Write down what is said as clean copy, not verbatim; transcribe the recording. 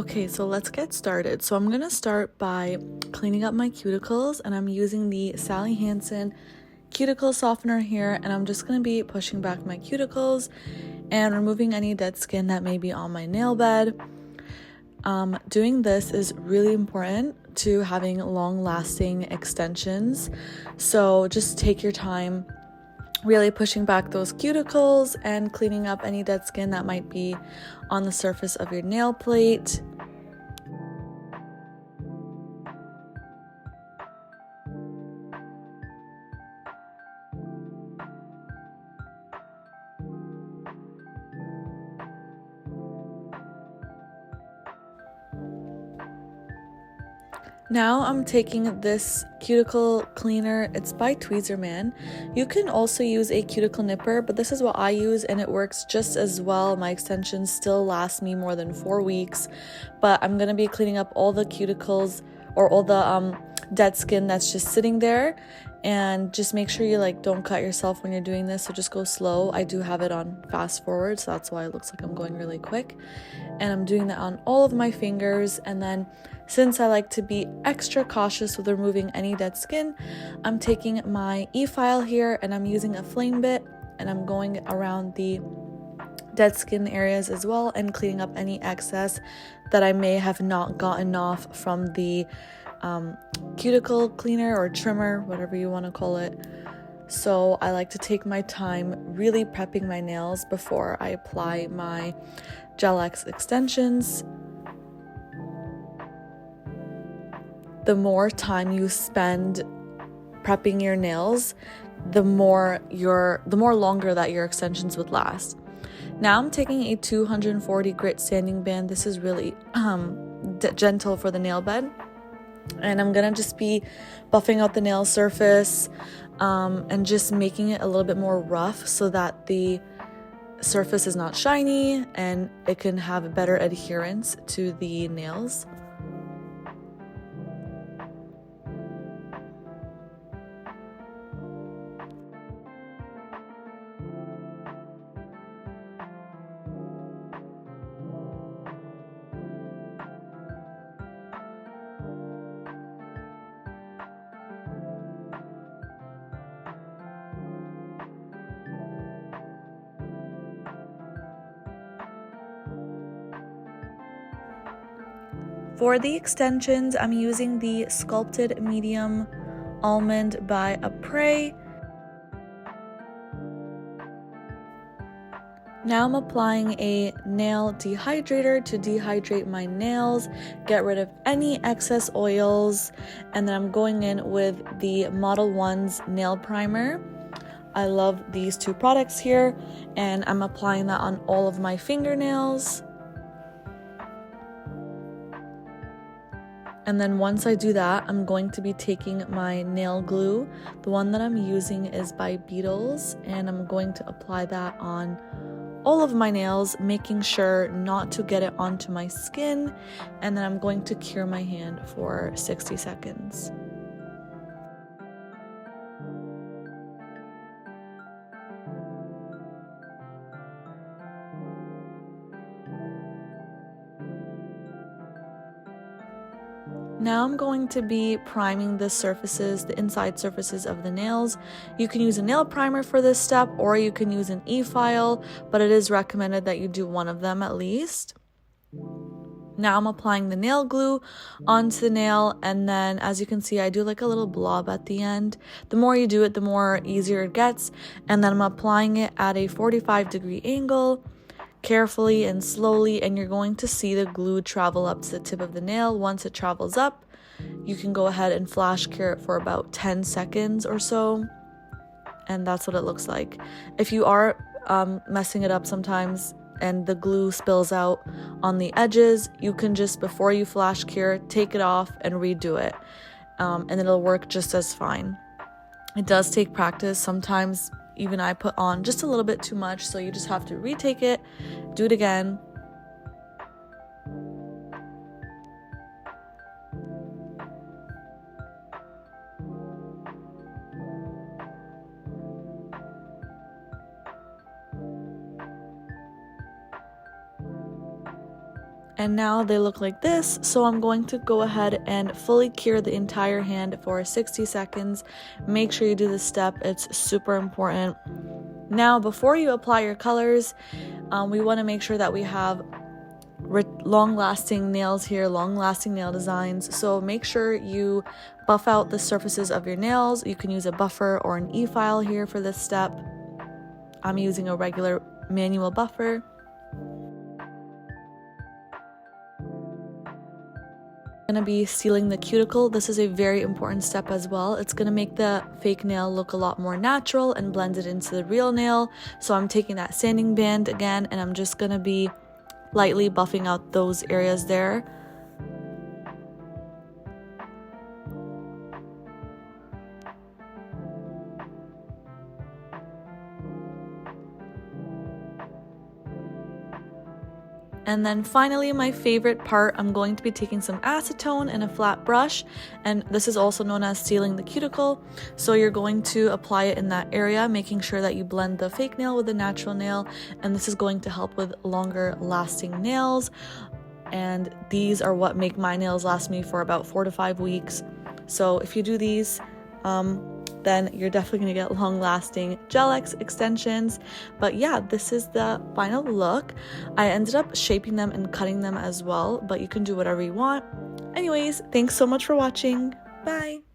Okay, so let's get started. So I'm going to start by cleaning up my cuticles, and I'm using the Sally Hansen cuticle softener here, and I'm just going to be pushing back my cuticles and removing any dead skin that may be on my nail bed. Doing this is really important to having long-lasting extensions, so just take your time really pushing back those cuticles and cleaning up any dead skin that might be on the surface of your nail plate. Now I'm taking this cuticle cleaner. It's by Tweezerman. You can also use a cuticle nipper, but this is what I use and it works just as well. My extensions still last me more than 4 weeks, but I'm gonna be cleaning up all the cuticles or all the dead skin that's just sitting there. And just make sure you don't cut yourself when you're doing this, so just go slow. I do have it on fast forward, so that's why it looks like I'm going really quick. And I'm doing that on all of my fingers. And then since I like to be extra cautious with removing any dead skin, I'm taking my e-file here and I'm using a flame bit and I'm going around the dead skin areas as well and cleaning up any excess that I may have not gotten off from the cuticle cleaner or trimmer, whatever you want to call it. So I like to take my time really prepping my nails before I apply my Gel X extensions. The more time you spend prepping your nails, the more longer that your extensions would last. Now I'm taking a 240 grit sanding band. This is really gentle for the nail bed. And I'm gonna just be buffing out the nail surface and just making it a little bit more rough so that the surface is not shiny and it can have a better adherence to the nails. For the extensions, I'm using the Sculpted Medium Almond by Apres. Now I'm applying a nail dehydrator to dehydrate my nails, get rid of any excess oils, and then I'm going in with the Model 1's nail primer. I love these two products here, and I'm applying that on all of my fingernails. And then once I do that, I'm going to be taking my nail glue. The one that I'm using is by Beetles, and I'm going to apply that on all of my nails, making sure not to get it onto my skin, and then I'm going to cure my hand for 60 seconds. Now I'm going to be priming the surfaces, the inside surfaces of the nails. You can use a nail primer for this step, or you can use an e-file, but it is recommended that you do one of them at least. Now I'm applying the nail glue onto the nail, and then as you can see, I do like a little blob at the end. The more you do it, the more easier it gets. And then I'm applying it at a 45-degree angle, carefully and slowly, and you're going to see the glue travel up to the tip of the nail. Once it travels up, you can go ahead and flash cure it for about 10 seconds or so, and that's what it looks like. If you are messing it up sometimes and the glue spills out on the edges, you can just, before you flash cure, take it off and redo it, and it'll work just as fine. It does take practice. Sometimes even I put on just a little bit too much, so you just have to retake it, do it again. And now they look like this, so I'm going to go ahead and fully cure the entire hand for 60 seconds. Make sure you do this step, it's super important. Now, before you apply your colors, we want to make sure that we have long-lasting nails here, long-lasting nail designs. So make sure you buff out the surfaces of your nails. You can use a buffer or an e-file here for this step. I'm using a regular manual buffer. Going to be sealing the cuticle. This is a very important step as well. It's going to make the fake nail look a lot more natural and blend it into the real nail. So I'm taking that sanding band again, and I'm just going to be lightly buffing out those areas there. And then finally, my favorite part, I'm going to be taking some acetone and a flat brush, and this is also known as sealing the cuticle. So you're going to apply it in that area, making sure that you blend the fake nail with the natural nail, and this is going to help with longer lasting nails. And these are what make my nails last me for about 4 to 5 weeks. So if you do these, then you're definitely going to get long-lasting gel X extensions. But yeah, this is the final look. I ended up shaping them and cutting them as well, but you can do whatever you want. Anyways, thanks so much for watching. Bye!